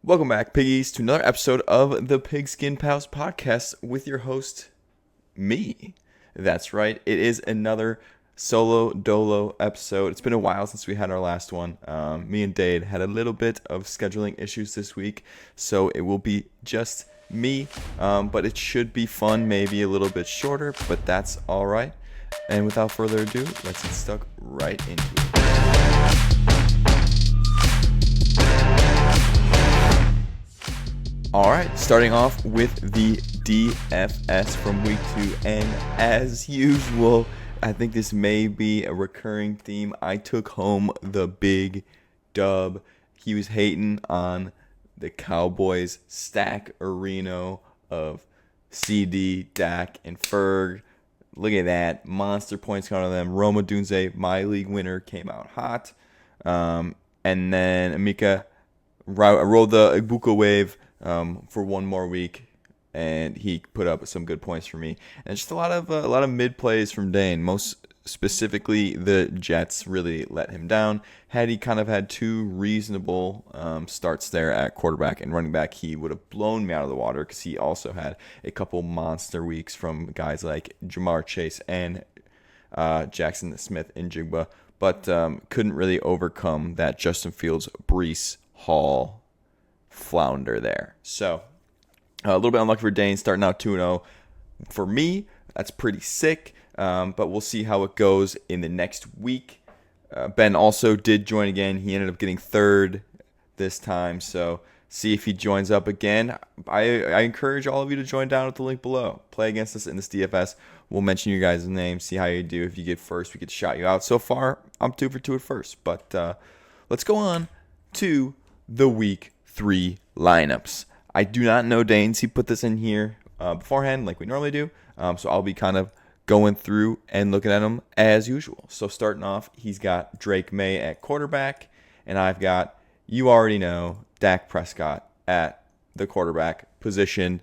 Welcome back, piggies, to another episode of the Pigskin Pals podcast with your host, me. That's right, it is another solo dolo episode. It's been a while since we had our last one. Me and Dade had a little bit of scheduling issues this week, so it will be just me, but it should be fun, maybe a little bit shorter, but that's all right. And without further ado, let's get stuck right into it. All right, starting off with the DFS from week 2, and as usual, I think this may be a recurring theme. I took home the big dub. He was hating on the Cowboys stack arena of CD, Dak, and Ferg. Look at that. Monster points coming on them. Roma Dunze, my league winner, came out hot. And then Amika rolled the Ibuka wave for one more week, and he put up some good points for me. And just a lot of mid plays from Dane. Most specifically, the Jets really let him down. Had he kind of had two reasonable starts there at quarterback and running back, he would have blown me out of the water because he also had a couple monster weeks from guys like Jamar Chase and Jackson Smith and Jigba, but couldn't really overcome that Justin Fields, Breece Hall flounder there. So a little bit unlucky for Dane, starting out 2-0. For me, that's pretty sick, but we'll see how it goes in the next week. Ben also did join again. He ended up getting third this time, so see if he joins up again. I encourage all of you to join down at the link below. Play against us in this DFS. We'll mention your guys' names, see how you do. If you get first, we could shout you out. So far, I'm 2 for 2 at first, but let's go on to the week 3 lineups. I do not know Daynes. He put this in here beforehand like we normally do, so I'll be kind of going through and looking at them as usual. So starting off, he's got Drake May at quarterback, and I've got, you already know, Dak Prescott at the quarterback position.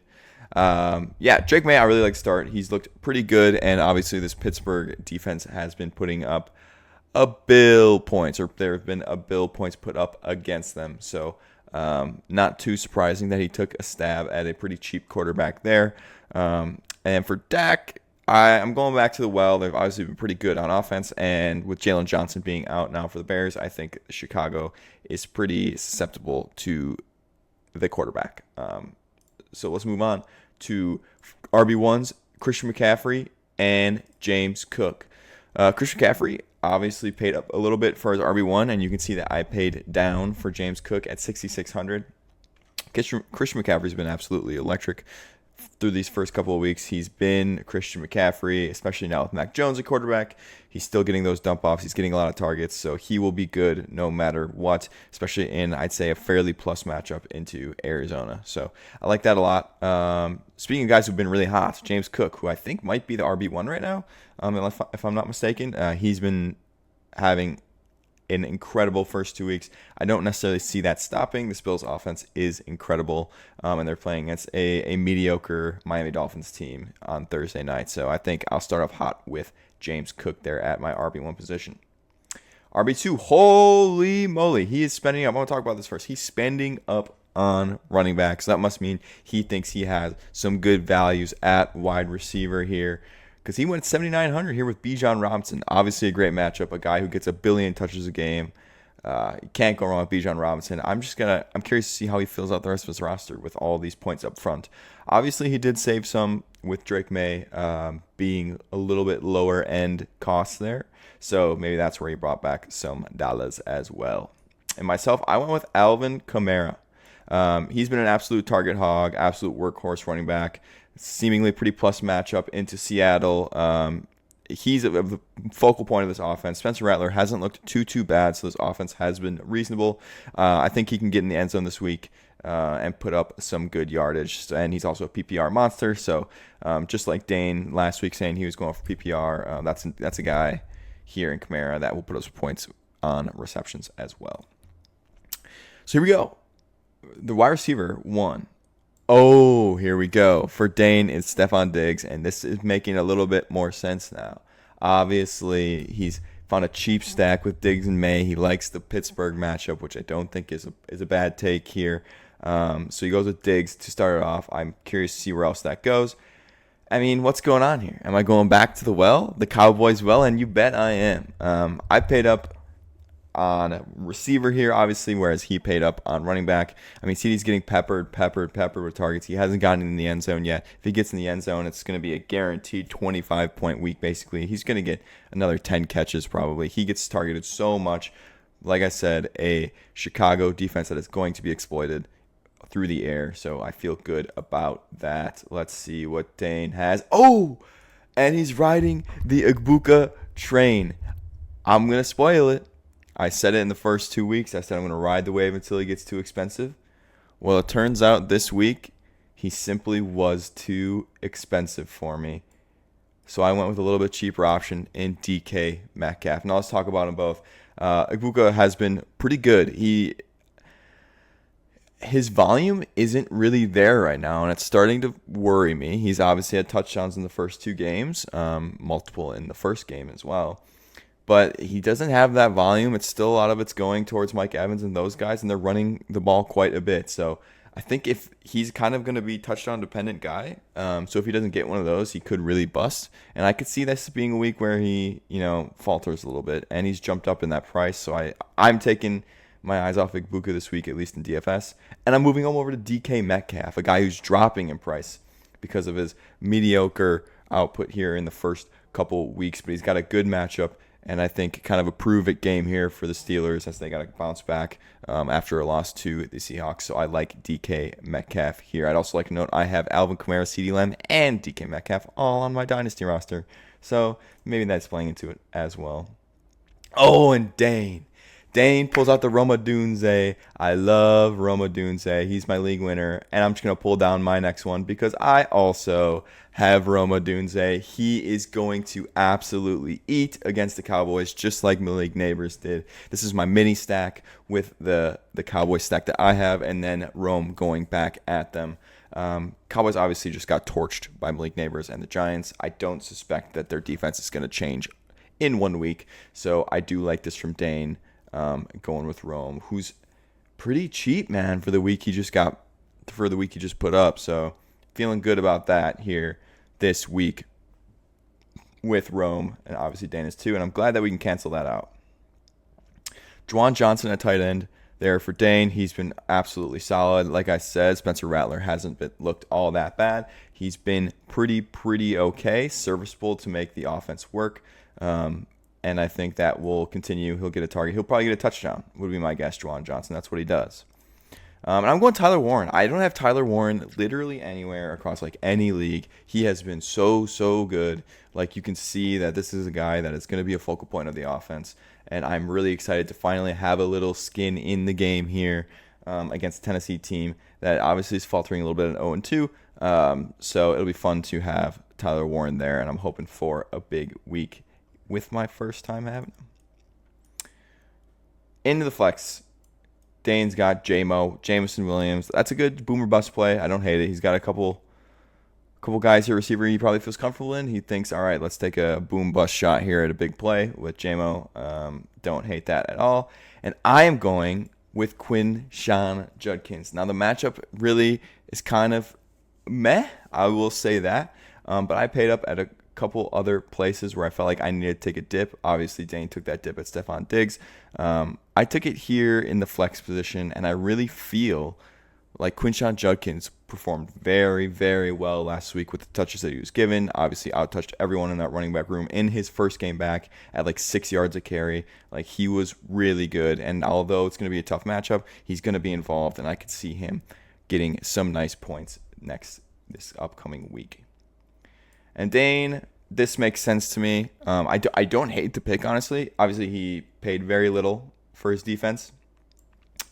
Drake May I really like to start. He's looked pretty good, and obviously this Pittsburgh defense has been putting up a bill points, or there have been a bill points put up against them. So not too surprising that he took a stab at a pretty cheap quarterback there. And for Dak, I'm going back to the well. They've obviously been pretty good on offense, and with Jalen Johnson being out now for the Bears, I think Chicago is pretty susceptible to the quarterback. So let's move on to RB1s, Christian McCaffrey and James Cook. Christian McCaffrey obviously paid up a little bit for his RB1, and you can see that I paid down for James Cook at 6,600. Christian McCaffrey's been absolutely electric through these first couple of weeks. He's been Christian McCaffrey, especially now with Mac Jones at quarterback. He's still getting those dump offs. He's getting a lot of targets, so he will be good no matter what, especially in, I'd say, a fairly plus matchup into Arizona. So I like that a lot. Speaking of guys who've been really hot, James Cook, who I think might be the RB1 right now, if I'm not mistaken. He's been having an incredible first 2 weeks. I don't necessarily see that stopping. The Bills offense is incredible, and they're playing against a mediocre Miami Dolphins team on Thursday night. So I think I'll start off hot with James Cook there at my RB1 position. RB2, holy moly, he is spending up. I want to talk about this first. He's spending up on running back, so that must mean he thinks he has some good values at wide receiver here, because he went 7,900 here with Bijan Robinson. Obviously a great matchup, a guy who gets 1 billion touches a game. You can't go wrong with Bijan Robinson. I'm curious to see how he fills out the rest of his roster with all these points up front. Obviously, he did save some with Drake May being a little bit lower end costs there. So maybe that's where he brought back some dollars as well. And myself, I went with Alvin Kamara. He's been an absolute target hog, absolute workhorse running back. Seemingly pretty plus matchup into Seattle. He's the focal point of this offense. Spencer Rattler hasn't looked too bad, so this offense has been reasonable. I think he can get in the end zone this week and put up some good yardage. And he's also a PPR monster. So just like Dane last week saying he was going for PPR, that's a guy here in Kamara that will put us points on receptions as well. So here we go. The wide receiver 1. Oh, here we go. For Dane, it's Stephon Diggs, and this is making a little bit more sense now. Obviously, he's found a cheap stack with Diggs and May. He likes the Pittsburgh matchup, which I don't think is a bad take here. So he goes with Diggs to start it off. I'm curious to see where else that goes. I mean, what's going on here? Am I going back to the well, the Cowboys well? And you bet I am. I paid up on a receiver here, obviously, whereas he paid up on running back. I mean, CD's getting peppered with targets. He hasn't gotten in the end zone yet. If he gets in the end zone, it's going to be a guaranteed 25-point week, basically. He's going to get another 10 catches, probably. He gets targeted so much. Like I said, a Chicago defense that is going to be exploited through the air, so I feel good about that. Let's see what Dane has. Oh, and he's riding the Ibuka train. I'm going to spoil it. I said it in the first 2 weeks. I said I'm going to ride the wave until he gets too expensive. Well, it turns out this week he simply was too expensive for me. So I went with a little bit cheaper option in DK Metcalf. Now let's talk about them both. Ibuka has been pretty good. His volume isn't really there right now, and it's starting to worry me. He's obviously had touchdowns in the first 2 games, multiple in the first game as well. But he doesn't have that volume. It's still a lot of it's going towards Mike Evans and those guys, and they're running the ball quite a bit. So I think if he's kind of going to be touchdown-dependent guy, so if he doesn't get one of those, he could really bust. And I could see this being a week where he, falters a little bit, and he's jumped up in that price. So I'm taking my eyes off Ibuka this week, at least in DFS. And I'm moving him over to DK Metcalf, a guy who's dropping in price because of his mediocre output here in the first couple weeks. But he's got a good matchup, and I think kind of a prove-it game here for the Steelers as they got to bounce back after a loss to the Seahawks. So I like DK Metcalf here. I'd also like to note I have Alvin Kamara, CeeDee Lamb, and DK Metcalf all on my Dynasty roster. So maybe that's playing into it as well. Oh, and Dane. Dane pulls out the Roma Dunze. I love Roma Dunze. He's my league winner. And I'm just going to pull down my next one because I also have Roma Dunze. He is going to absolutely eat against the Cowboys just like my league neighbors did. This is my mini stack with the Cowboy stack that I have, and then Rome going back at them. Cowboys obviously just got torched by Malik Neighbors and the Giants. I don't suspect that their defense is going to change in 1 week. So I do like this from Dane. Going with Rome, who's pretty cheap, man, for the week he just put up. So feeling good about that here this week with Rome, and obviously Dane is too. And I'm glad that we can cancel that out. Juwan Johnson at tight end there for Dane. He's been absolutely solid. Like I said, Spencer Rattler hasn't looked all that bad. He's been pretty okay, serviceable to make the offense work. And I think that will continue. He'll get a target. He'll probably get a touchdown, would be my guess, Juwan Johnson. That's what he does. And I'm going Tyler Warren. I don't have Tyler Warren literally anywhere across like any league. He has been so good. Like you can see that this is a guy that is going to be a focal point of the offense. And I'm really excited to finally have a little skin in the game here against a Tennessee team that obviously is faltering a little bit at 0-2. So it'll be fun to have Tyler Warren there. And I'm hoping for a big week with my first time having him. Into the flex, Dane's got Jameson Williams. That's a good boomer bust play. I don't hate it. He's got a couple guys here, receiver he probably feels comfortable in. He thinks, all right, let's take a boom bust shot here at a big play with Jamo. Don't hate that at all. And I am going with Quinshon Judkins. Now the matchup really is kind of meh. I will say that. But I paid up at a couple other places where I felt like I needed to take a dip. Obviously, Dane took that dip at Stephon Diggs. I took it here in the flex position, and I really feel like Quinshon Judkins performed very well last week with the touches that he was given. Obviously, outtouched everyone in that running back room in his first game back at like 6 yards a carry. Like he was really good, and although it's going to be a tough matchup, he's going to be involved, and I could see him getting some nice points this upcoming week. And Dane, this makes sense to me. I don't hate the pick, honestly. Obviously, he paid very little for his defense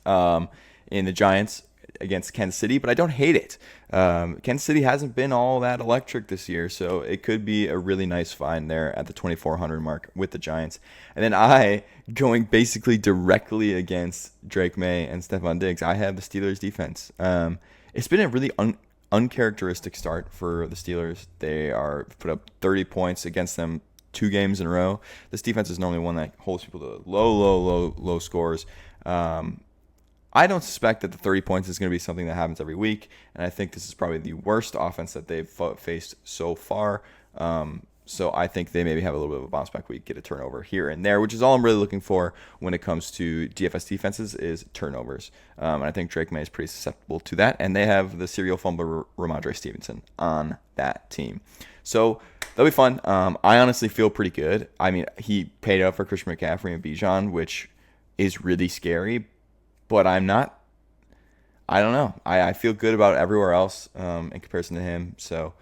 in the Giants against Kansas City, but I don't hate it. Kansas City hasn't been all that electric this year, so it could be a really nice find there at the 2,400 mark with the Giants. And then going basically directly against Drake May and Stephon Diggs, I have the Steelers defense. It's been a really uncharacteristic start for the Steelers. They are put up 30 points against them 2 games in a row. This defense is normally one that holds people to low scores. I don't suspect that the 30 points is going to be something that happens every week, and I think this is probably the worst offense that they've faced so far. So I think they maybe have a little bit of a bounce back week, get a turnover here and there, which is all I'm really looking for when it comes to DFS defenses is turnovers. And I think Drake May is pretty susceptible to that, and they have the serial fumbler Ramondre Stevenson on that team. So that'll be fun. I honestly feel pretty good. I mean, he paid up for Christian McCaffrey and Bijan, which is really scary, but I don't know. I feel good about everywhere else in comparison to him. So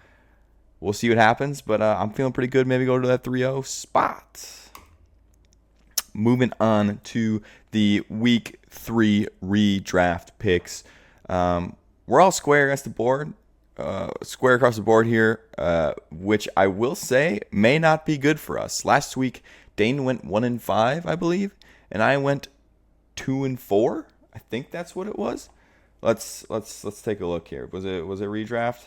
we'll see what happens, but I'm feeling pretty good. Maybe go to that 3-0 spot. Moving on to the Week 3 redraft picks. We're all square against the board. Square across the board here, which I will say may not be good for us. Last week, Dane went 1-5, I believe, and I went 2-4. I think that's what it was. Let's take a look here. Was it redraft?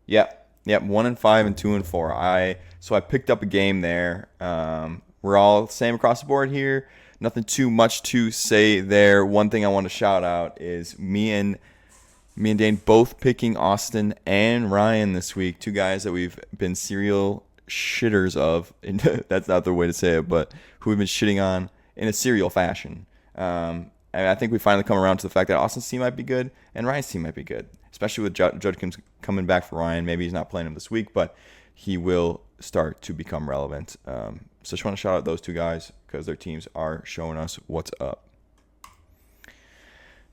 Yep, 1-5 and 2-4. So I picked up a game there. We're all same across the board here. Nothing too much to say there. One thing I want to shout out is me and Dane both picking Austin and Ryan this week. Two guys that we've been serial shitters of. And that's not the way to say it, but who we've been shitting on in a serial fashion. And I think we finally come around to the fact that Austin's team might be good and Ryan's team might be good, especially with Judkins coming back for Ryan. Maybe he's not playing him this week, but he will start to become relevant. So just want to shout out those two guys because their teams are showing us what's up.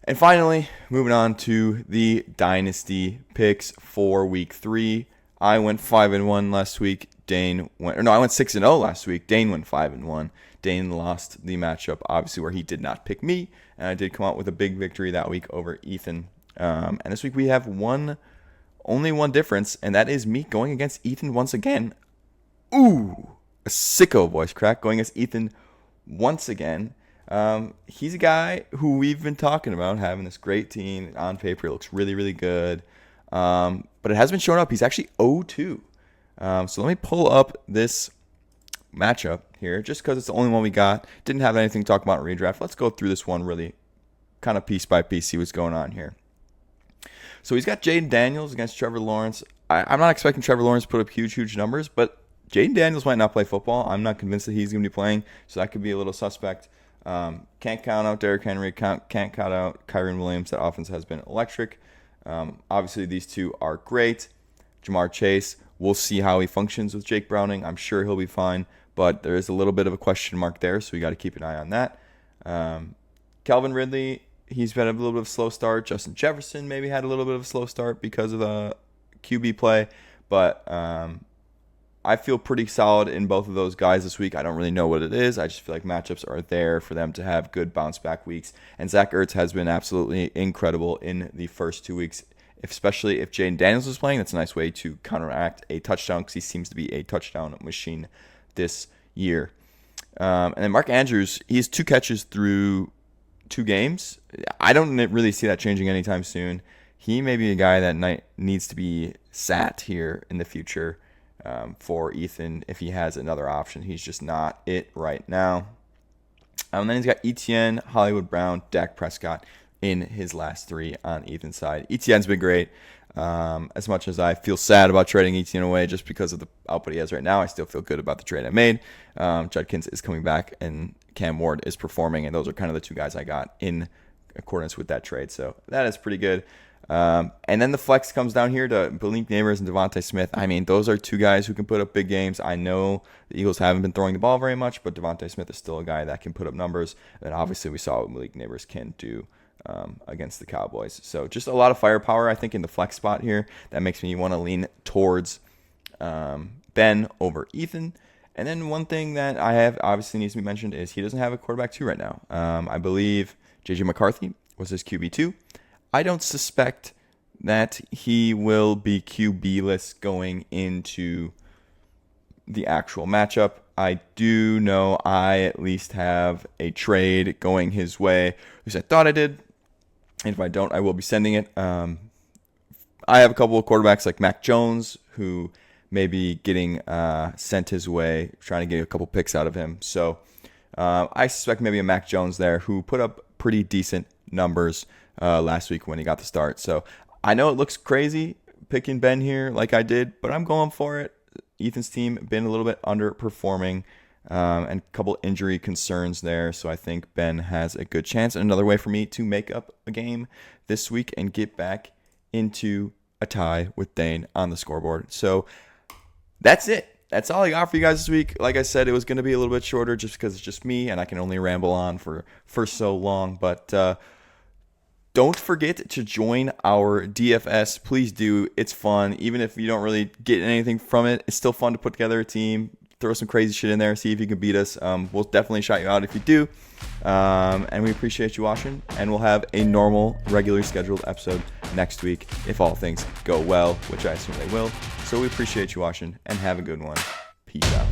And finally, moving on to the Dynasty picks for Week 3. I went 5-1 last week. I went 6-0 last week. Dane went 5-1. Dane lost the matchup, obviously, where he did not pick me, and I did come out with a big victory that week over Ethan. And this week we have only one difference, and that is me going against Ethan once again. Ooh, a sicko voice crack going against Ethan once again. He's a guy who we've been talking about having this great team. On paper, it looks really, really good, but it hasn't been showing up. He's actually 0-2. So let me pull up this matchup here, just because it's the only one we got. Didn't have anything to talk about in redraft. Let's go through this one really kind of piece by piece, see what's going on here. So he's got Jaden Daniels against Trevor Lawrence. I'm not expecting Trevor Lawrence to put up huge numbers, but Jaden Daniels might not play football. I'm not convinced that he's going to be playing, so that could be a little suspect. Can't count out Derrick Henry. Can't count out Kyren Williams. That offense has been electric. Obviously, these two are great. Jamar Chase, we'll see how he functions with Jake Browning. I'm sure he'll be fine, but there is a little bit of a question mark there, so we got to keep an eye on that. Calvin Ridley, he's had a little bit of a slow start. Justin Jefferson maybe had a little bit of a slow start because of the QB play, but I feel pretty solid in both of those guys this week. I don't really know what it is. I just feel like matchups are there for them to have good bounce back weeks. And Zach Ertz has been absolutely incredible in the first 2 weeks, especially if Jaden Daniels is playing. That's a nice way to counteract a touchdown because he seems to be a touchdown machine this year. And then Mark Andrews, he has 2 catches through 2 games. I don't really see that changing anytime soon. He may be a guy that needs to be sat here in the future. For Ethan, if he has another option, he's just not it right now. And then he's got Etienne, Hollywood Brown, Dak Prescott in his last 3 on Ethan's side. Etienne's been great. As much as I feel sad about trading Etienne away just because of the output he has right now, I still feel good about the trade I made. Judkins is coming back, and Cam Ward is performing, and those are kind of the 2 guys I got in accordance with that trade. So that is pretty good. And then the flex comes down here to Malik Neighbors and Devontae Smith. I mean, those are 2 guys who can put up big games. I know the Eagles haven't been throwing the ball very much, but Devontae Smith is still a guy that can put up numbers. And obviously we saw what Malik Neighbors can do against the Cowboys. So just a lot of firepower, I think, in the flex spot here. That makes me want to lean towards Ben over Ethan. And then one thing that I have obviously needs to be mentioned is he doesn't have a quarterback 2 right now. I believe J.J. McCarthy was his QB2. I don't suspect that he will be QB-less going into the actual matchup. I do know I at least have a trade going his way. At least I thought I did. And if I don't, I will be sending it. I have a couple of quarterbacks like Mac Jones who may be getting sent his way, trying to get a couple picks out of him. So I suspect maybe a Mac Jones there who put up pretty decent numbers last week when he got the start. So I know it looks crazy picking Ben here like I did, but I'm going for it. Ethan's team been a little bit underperforming and a couple injury concerns there. So I think Ben has a good chance. Another way for me to make up a game this week and get back into a tie with Dane on the scoreboard. So that's it. That's all I got for you guys this week. Like I said, it was going to be a little bit shorter just because it's just me and I can only ramble on for so long. But don't forget to join our DFS. Please do. It's fun. Even if you don't really get anything from it, it's still fun to put together a team. Throw some crazy shit in there. See if you can beat us. We'll definitely shout you out if you do. And we appreciate you watching. And we'll have a normal, regularly scheduled episode next week if all things go well, which I assume they will. So we appreciate you watching and have a good one. Peace out.